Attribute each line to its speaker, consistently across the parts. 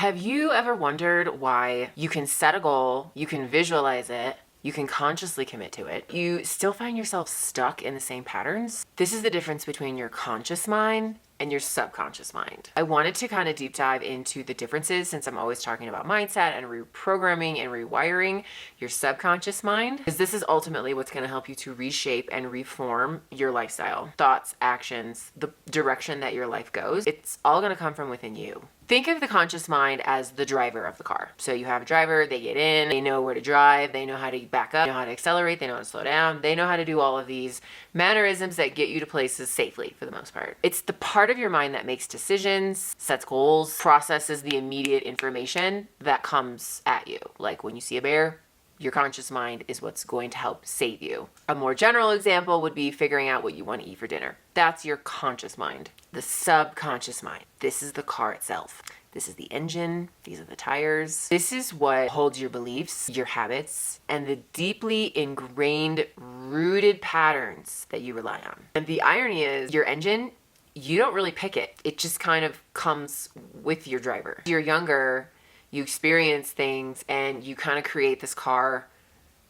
Speaker 1: Have you ever wondered why you can set a goal, you can visualize it, you can consciously commit to it, you still find yourself stuck in the same patterns? This is the difference between your conscious mind and your subconscious mind. I wanted to kind of deep dive into the differences, since I'm always talking about mindset and reprogramming and rewiring your subconscious mind, because this is ultimately what's going to help you to reshape and reform your lifestyle, thoughts, actions, the direction that your life goes. It's all going to come from within you. Think of the conscious mind as the driver of the car. So you have a driver, they get in, they know where to drive, they know how to back up, they know how to accelerate, they know how to slow down, they know how to do all of these mannerisms that get you to places safely for the most part. It's the part of your mind that makes decisions, sets goals, processes the immediate information that comes at you. Like when you see a bear, your conscious mind is what's going to help save you. A more general example would be figuring out what you want to eat for dinner. That's your conscious mind. The subconscious mind, this is the car itself. This is the engine, these are the tires. This is what holds your beliefs, your habits, and the deeply ingrained, rooted patterns that you rely on. And the irony is, your engine, you don't really pick it. It just kind of comes with your driver. You're younger, you experience things, and you kind of create this car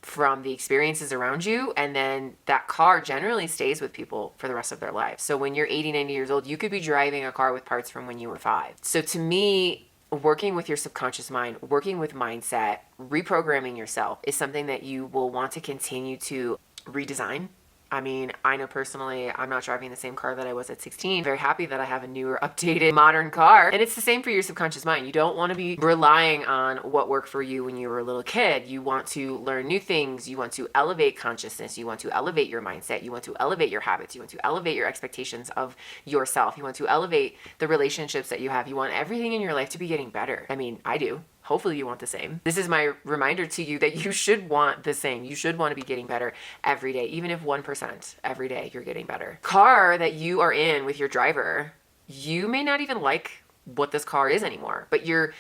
Speaker 1: from the experiences around you, and then that car generally stays with people for the rest of their lives. So when you're 80, 90 years old, you could be driving a car with parts from when you were 5. So to me, working with your subconscious mind, working with mindset, reprogramming yourself is something that you will want to continue to redesign. I mean, I know personally, I'm not driving the same car that I was at 16. Very happy that I have a newer, updated, modern car. And it's the same for your subconscious mind. You don't want to be relying on what worked for you when you were a little kid. You want to learn new things. You want to elevate consciousness. You want to elevate your mindset. You want to elevate your habits. You want to elevate your expectations of yourself. You want to elevate the relationships that you have. You want everything in your life to be getting better. I mean, I do. Hopefully you want the same. This is my reminder to you that you should want the same. You should want to be getting better every day, even if 1% every day you're getting better. Car that you are in with your driver, you may not even like what this car is anymore, but your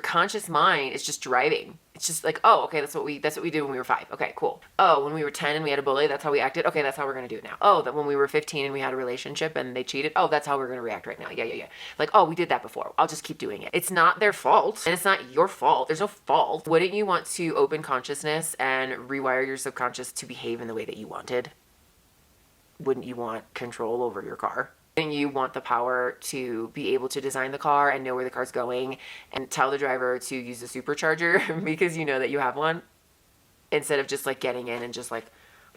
Speaker 1: conscious mind is just driving. It's just like, oh, okay, that's what we did when we were 5. Okay, cool. Oh, when we were 10 and we had a bully, that's how we acted. Okay, that's how we're gonna do it now. Oh, that when we were 15 and we had a relationship and they cheated. Oh, that's how we're gonna react right now. Yeah. Like, oh, we did that before. I'll just keep doing it. It's not their fault, and it's not your fault. There's no fault. Wouldn't you want to open consciousness and rewire your subconscious to behave in the way that you wanted? Wouldn't you want control over your car? And you want the power to be able to design the car and know where the car's going and tell the driver to use the supercharger because you know that you have one, instead of just like getting in and just like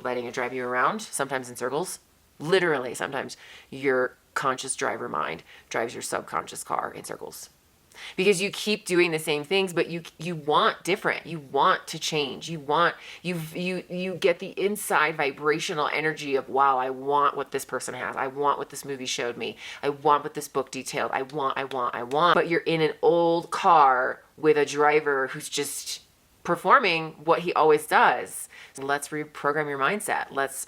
Speaker 1: letting it drive you around, sometimes in circles. Literally, sometimes your conscious driver mind drives your subconscious car in circles. Because you keep doing the same things, but you want different. You want to change. You get the inside vibrational energy of, wow, I want what this person has. I want what this movie showed me. I want what this book detailed. I want. But you're in an old car with a driver who's just performing what he always does. Let's reprogram your mindset. Let's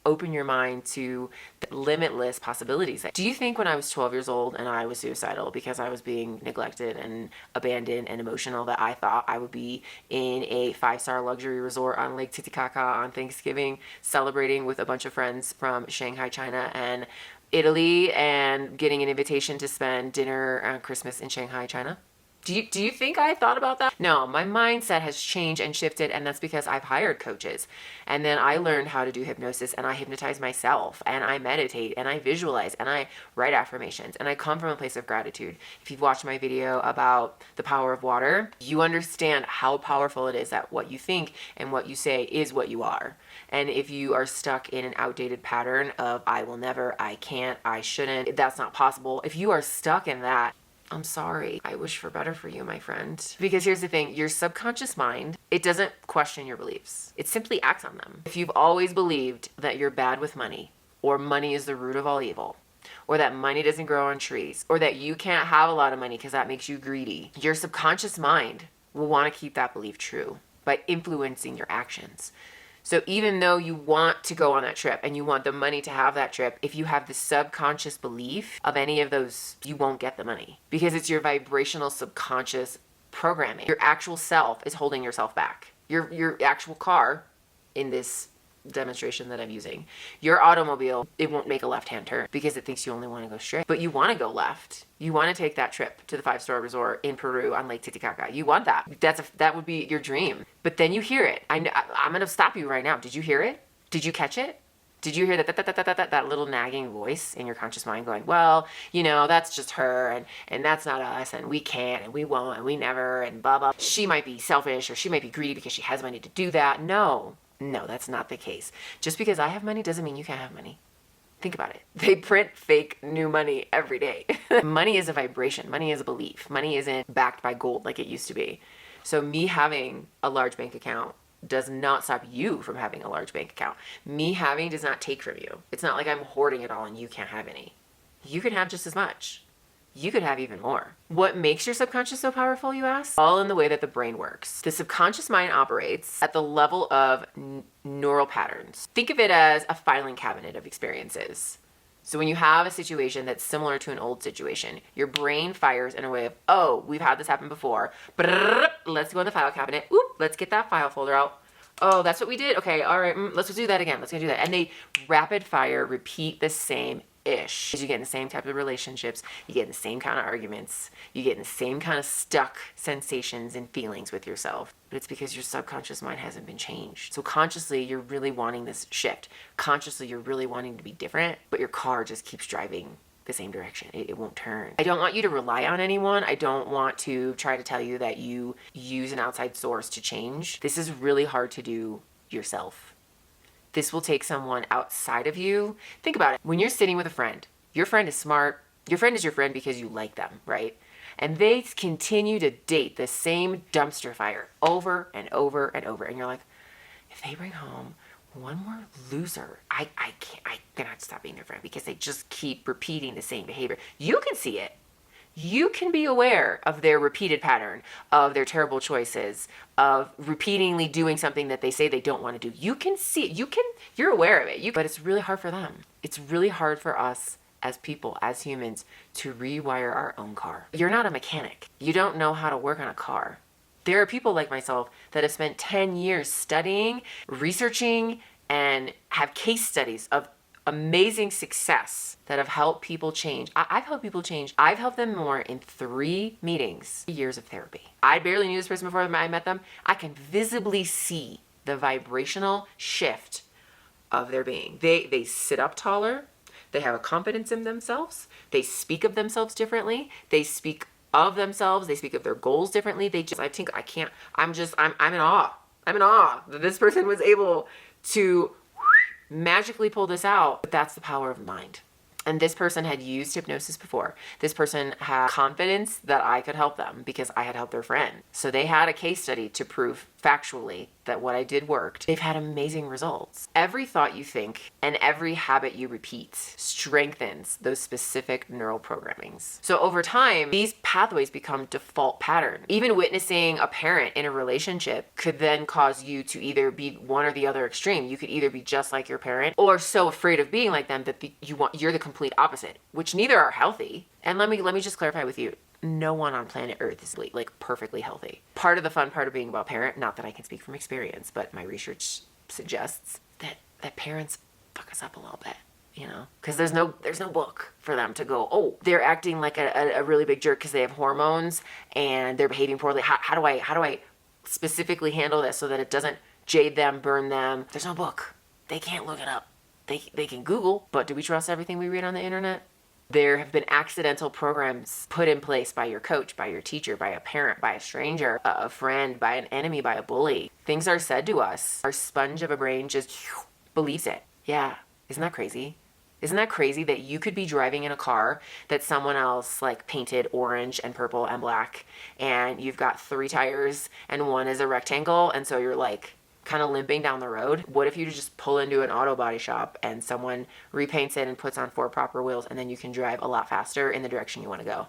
Speaker 1: open your mind to limitless possibilities. Do you think when I was 12 years old and I was suicidal because I was being neglected and abandoned and emotional, that I thought I would be in a 5-star luxury resort on Lake Titicaca on Thanksgiving, celebrating with a bunch of friends from Shanghai, China and Italy, and getting an invitation to spend dinner on Christmas in Shanghai, China? Do you think I thought about that? No, my mindset has changed and shifted, and that's because I've hired coaches. And then I learned how to do hypnosis, and I hypnotize myself, and I meditate, and I visualize, and I write affirmations, and I come from a place of gratitude. If you've watched my video about the power of water, you understand how powerful it is that what you think and what you say is what you are. And if you are stuck in an outdated pattern of I will never, I can't, I shouldn't, that's not possible, if you are stuck in that, I'm sorry. I wish for better for you, my friend. Because here's the thing, your subconscious mind, it doesn't question your beliefs. It simply acts on them. If you've always believed that you're bad with money, or money is the root of all evil, or that money doesn't grow on trees, or that you can't have a lot of money because that makes you greedy, your subconscious mind will want to keep that belief true by influencing your actions. So even though you want to go on that trip and you want the money to have that trip, if you have the subconscious belief of any of those, you won't get the money because it's your vibrational subconscious programming. Your actual self is holding yourself back. Your actual car in this demonstration that I'm using. Your automobile, it won't make a left-hand turn because it thinks you only want to go straight, but you want to go left. You want to take that trip to the 5-star resort in Peru on Lake Titicaca. You want that. That would be your dream. But then you hear it. I'm going to stop you right now. Did you hear it? Did you catch it? Did you hear that little nagging voice in your conscious mind going, well, that's just her and that's not us and we can't and we won't and we never and blah, blah. She might be selfish or she might be greedy because she has money to do that. No, that's not the case. Just because I have money doesn't mean you can't have money. Think about it. They print fake new money every day. Money is a vibration. Money is a belief. Money isn't backed by gold like it used to be. So me having a large bank account does not stop you from having a large bank account. Me having does not take from you. It's not like I'm hoarding it all and you can't have any. You can have just as much. You could have even more. What makes your subconscious so powerful, you ask? All in the way that the brain works. The subconscious mind operates at the level of neural patterns. Think of it as a filing cabinet of experiences. So when you have a situation that's similar to an old situation, your brain fires in a way of, oh, we've had this happen before. Let's go in the file cabinet. Oop, let's get that file folder out. Oh, that's what we did? Okay, all right, let's do that again. Let's go do that. And they rapid fire repeat the same ish. You get in the same type of relationships, you get in the same kind of arguments, you get in the same kind of stuck sensations and feelings with yourself. But it's because your subconscious mind hasn't been changed. So consciously, you're really wanting this shift. Consciously, you're really wanting to be different, but your car just keeps driving the same direction. It won't turn. I don't want you to rely on anyone. I don't want to try to tell you that you use an outside source to change. This is really hard to do yourself. This will take someone outside of you. Think about it. When you're sitting with a friend, your friend is smart. Your friend is your friend because you like them, right? And they continue to date the same dumpster fire over and over and over. And you're like, if they bring home one more loser, I cannot stop being their friend because they just keep repeating the same behavior. You can see it. You can be aware of their repeated pattern, of their terrible choices, of repeatedly doing something that they say they don't want to do. You can see it. You're aware of it. But it's really hard for them. It's really hard for us as people, as humans, to rewire our own car. You're not a mechanic. You don't know how to work on a car. There are people like myself that have spent 10 years studying, researching, and have case studies of amazing success that have helped people change. I've helped people change. I've helped them more in 3 meetings, years of therapy. I barely knew this person before I met them. I can visibly see the vibrational shift of their being. They sit up taller. They have a confidence in themselves. They speak of themselves differently. They speak of themselves. They speak of their goals differently. I'm in awe. I'm in awe that this person was able to magically pull this out. But that's the power of mind. And this person had used hypnosis before. This person had confidence that I could help them because I had helped their friend. So they had a case study to prove factually that what I did worked. They've had amazing results. Every thought you think and every habit you repeat strengthens those specific neural programmings. So over time, these pathways become default patterns. Even witnessing a parent in a relationship could then cause you to either be one or the other extreme. You could either be just like your parent or so afraid of being like them that you're the complete opposite, which neither are healthy. And let me just clarify with you. No one on planet Earth is like perfectly healthy. Part of the fun part of being a parent, not that I can speak from experience, but my research suggests that parents fuck us up a little bit, because there's no book for them to go, oh, they're acting like a really big jerk because they have hormones and they're behaving poorly. How do I specifically handle this so that it doesn't jade them, burn them? There's no book. They can't look it up. They can Google, but do we trust everything we read on the internet? There have been accidental programs put in place by your coach, by your teacher, by a parent, by a stranger, a friend, by an enemy, by a bully. Things are said to us. Our sponge of a brain just believes it. Yeah. Isn't that crazy? Isn't that crazy that you could be driving in a car that someone else painted orange and purple and black, and you've got 3 tires and one is a rectangle, and so you're kind of limping down the road? What if you just pull into an auto body shop and someone repaints it and puts on 4 proper wheels, and then you can drive a lot faster in the direction you want to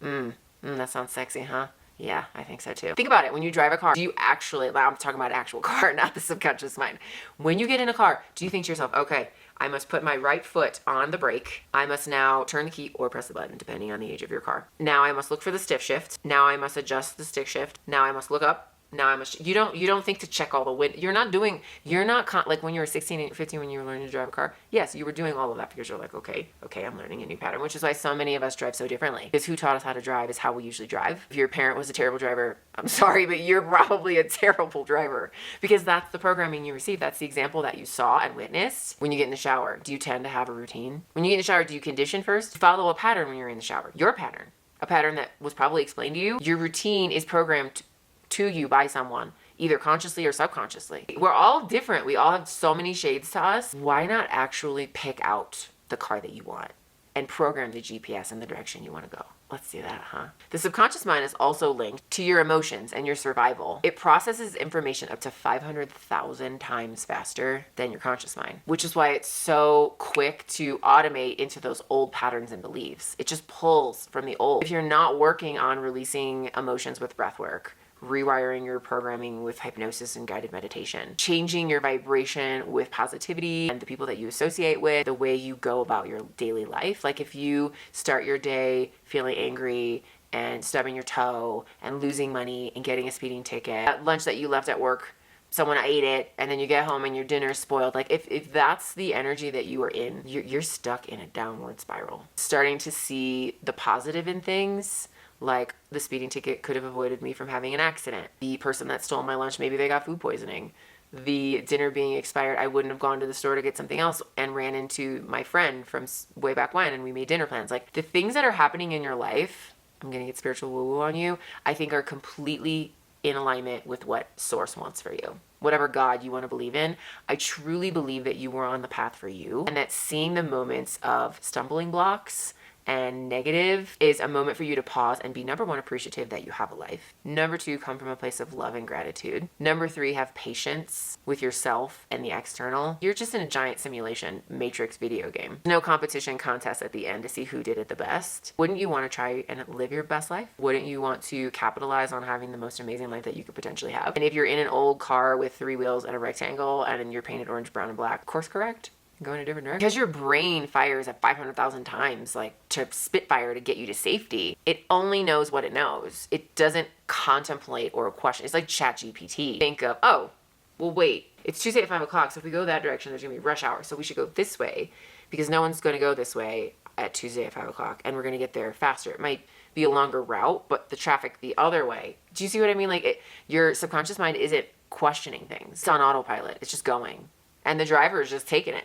Speaker 1: go? That sounds sexy, huh? Yeah, I think so too. Think about it. When you drive a car, do you actually, I'm talking about actual car, not the subconscious mind. When you get in a car, do you think to yourself, okay, I must put my right foot on the brake. I must now turn the key or press the button, depending on the age of your car. Now I must look for the stick shift. Now I must adjust the stick shift. Now I must look up. now you don't think to check all the you're not like when you were 16 and 15 when you were learning to drive a car. Yes, you were doing all of that because you're like, okay, I'm learning a new pattern, which is why so many of us drive so differently. Because who taught us how to drive is how we usually drive. If your parent was a terrible driver, I'm sorry, but you're probably a terrible driver because that's the programming you received. That's the example that you saw and witnessed. When you get in the shower, do you tend to have a routine? When you get in the shower, do you condition first? Follow a pattern when you're in the shower. Your pattern. A pattern that was probably explained to you. Your routine is programmed to you by someone, either consciously or subconsciously. We're all different. We all have so many shades to us. Why not actually pick out the car that you want and program the GPS in the direction you want to go? Let's do that, huh? The subconscious mind is also linked to your emotions and your survival. It processes information up to 500,000 times faster than your conscious mind, which is why it's so quick to automate into those old patterns and beliefs. It just pulls from the old. If you're not working on releasing emotions with breath work, rewiring your programming with hypnosis and guided meditation, changing your vibration with positivity and the people that you associate with, the way you go about your daily life. Like if you start your day feeling angry and stubbing your toe and losing money and getting a speeding ticket, at lunch that you left at work, someone ate it, and then you get home and your dinner is spoiled. Like if that's the energy that you are in, you're stuck in a downward spiral. Starting to see the positive in things, like the speeding ticket could have avoided me from having an accident. The person that stole my lunch, maybe they got food poisoning. The dinner being expired, I wouldn't have gone to the store to get something else and ran into my friend from way back when and we made dinner plans. Like the things that are happening in your life, I'm going to get spiritual woo-woo on you, I think are completely in alignment with what Source wants for you. Whatever God you want to believe in, I truly believe that you were on the path for you and that seeing the moments of stumbling blocks and negative is a moment for you to pause and be, number one, appreciative that you have a life. Number two, come from a place of love and gratitude. Number three, have patience with yourself and the external. You're just in a giant simulation matrix video game. No competition contest at the end to see who did it the best. Wouldn't you want to try and live your best life? Wouldn't you want to capitalize on having the most amazing life that you could potentially have? And if you're in an old car with 3 wheels and a rectangle and you're painted orange, brown, and black, course correct. Go in a different direction. Because your brain fires at 500,000 times, like to spitfire to get you to safety. It only knows what it knows. It doesn't contemplate or question. It's like ChatGPT. Think of, oh, well, wait, it's Tuesday at 5 o'clock. So if we go that direction, there's gonna be rush hour. So we should go this way because no one's gonna go this way at Tuesday at 5 o'clock and we're gonna get there faster. It might be a longer route, but the traffic the other way. Do you see what I mean? Like your subconscious mind isn't questioning things. It's on autopilot. It's just going. And the driver is just taking it.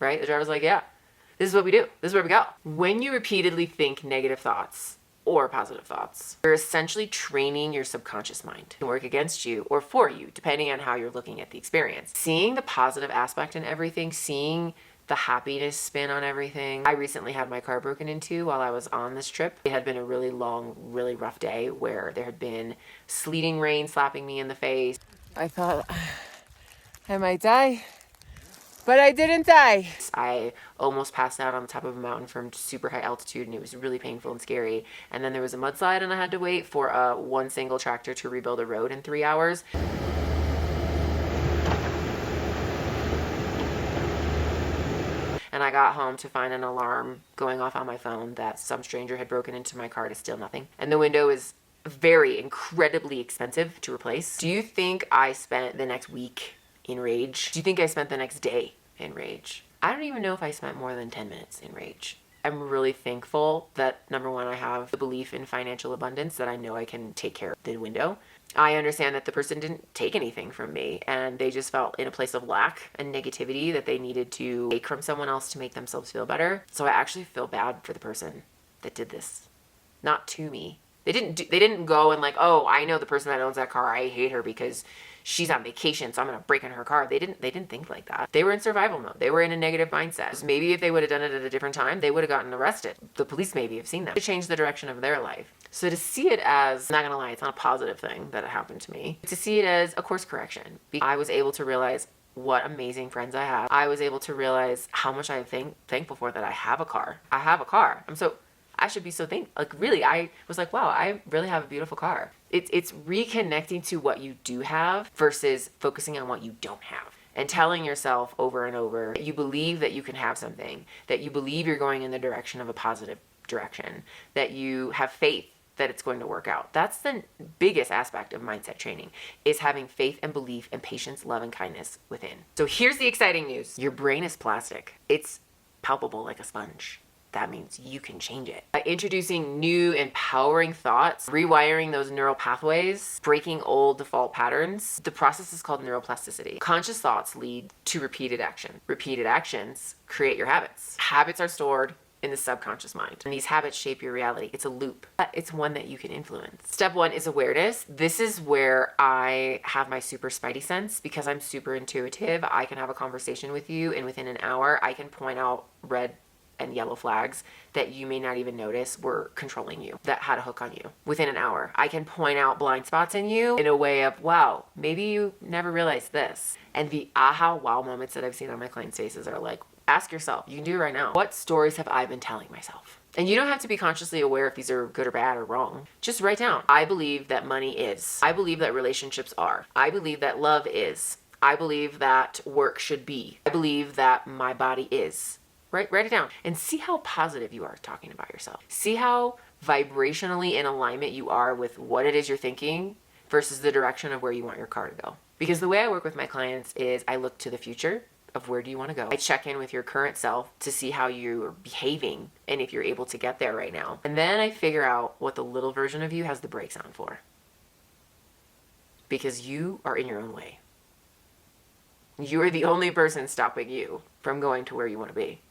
Speaker 1: Right? The driver's like, yeah, this is what we do. This is where we go. When you repeatedly think negative thoughts or positive thoughts, you're essentially training your subconscious mind to work against you or for you, depending on how you're looking at the experience. Seeing the positive aspect in everything, seeing the happiness spin on everything. I recently had my car broken into while I was on this trip. It had been a really long, really rough day where there had been sleeting rain slapping me in the face. I thought I might die. But I didn't die. I almost passed out on the top of a mountain from super high altitude and it was really painful and scary. And then there was a mudslide and I had to wait for one single tractor to rebuild a road in 3 hours. And I got home to find an alarm going off on my phone that some stranger had broken into my car to steal nothing. And the window is incredibly expensive to replace. Do you think I spent the next week in rage? Do you think I spent the next day in rage? I don't even know if I spent more than 10 minutes in rage. I'm really thankful that, number one, I have the belief in financial abundance that I know I can take care of the window. I understand that the person didn't take anything from me and they just felt in a place of lack and negativity that they needed to take from someone else to make themselves feel better. So I actually feel bad for the person that did this. Not to me. They didn't go and like, oh, I know the person that owns that car. I hate her because she's on vacation, so I'm gonna break in her car. They didn't think like that. They were in survival mode. They were in a negative mindset. Maybe if they would have done it at a different time, they would have gotten arrested. The police maybe have seen them. To change the direction of their life. So to see it as, I'm not gonna lie, it's not a positive thing that it happened to me. To see it as a course correction. I was able to realize what amazing friends I have. I was able to realize how much I'm thankful for that I have a car. I have a car. I should be so really, I was like, wow, I really have a beautiful car. It's reconnecting to what you do have versus focusing on what you don't have. And telling yourself over and over that you believe that you can have something, that you believe you're going in the direction of a positive direction, that you have faith that it's going to work out. That's the biggest aspect of mindset training, is having faith and belief and patience, love, and kindness within. So here's the exciting news. Your brain is plastic. It's palpable like a sponge. That means you can change it. By introducing new empowering thoughts, rewiring those neural pathways, breaking old default patterns, the process is called neuroplasticity. Conscious thoughts lead to repeated action. Repeated actions create your habits. Habits are stored in the subconscious mind, and these habits shape your reality. It's a loop, but it's one that you can influence. Step one is awareness. This is where I have my super spidey sense. Because I'm super intuitive, I can have a conversation with you, and within an hour I can point out red and yellow flags that you may not even notice were controlling you, that had a hook on you. Within an hour, I can point out blind spots in you in a way of, wow, maybe you never realized this. And the aha wow moments that I've seen on my clients' faces are like, ask yourself, you can do it right now, what stories have I been telling myself? And you don't have to be consciously aware if these are good or bad or wrong. Just write down, I believe that money is. I believe that relationships are. I believe that love is. I believe that work should be. I believe that my body is. Write it down and see how positive you are talking about yourself. See how vibrationally in alignment you are with what it is you're thinking versus the direction of where you want your car to go. Because the way I work with my clients is I look to the future of where do you want to go. I check in with your current self to see how you're behaving and if you're able to get there right now. And then I figure out what the little version of you has the brakes on for. Because you are in your own way. You are the only person stopping you from going to where you want to be.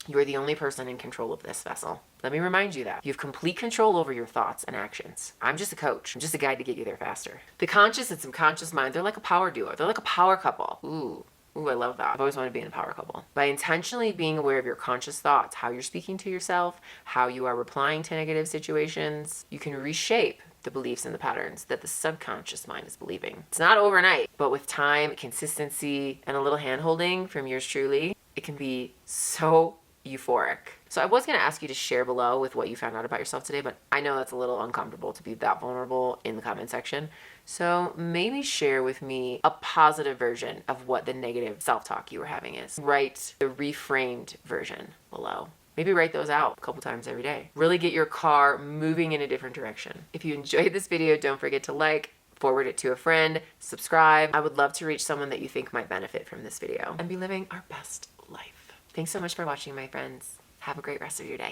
Speaker 1: You are the only person in control of this vessel. Let me remind you that. You have complete control over your thoughts and actions. I'm just a coach. I'm just a guide to get you there faster. The conscious and subconscious mind, they're like a power duo. They're like a power couple. Ooh, I love that. I've always wanted to be in a power couple. By intentionally being aware of your conscious thoughts, how you're speaking to yourself, how you are replying to negative situations, you can reshape the beliefs and the patterns that the subconscious mind is believing. It's not overnight, but with time, consistency, and a little hand-holding from yours truly, it can be so euphoric. So I was going to ask you to share below with what you found out about yourself today, but I know that's a little uncomfortable to be that vulnerable in the comment section. So maybe share with me a positive version of what the negative self-talk you were having is. Write the reframed version below. Maybe write those out a couple times every day. Really get your car moving in a different direction. If you enjoyed this video, don't forget to like, forward it to a friend, subscribe. I would love to reach someone that you think might benefit from this video and be living our best life. Thanks so much for watching, my friends. Have a great rest of your day.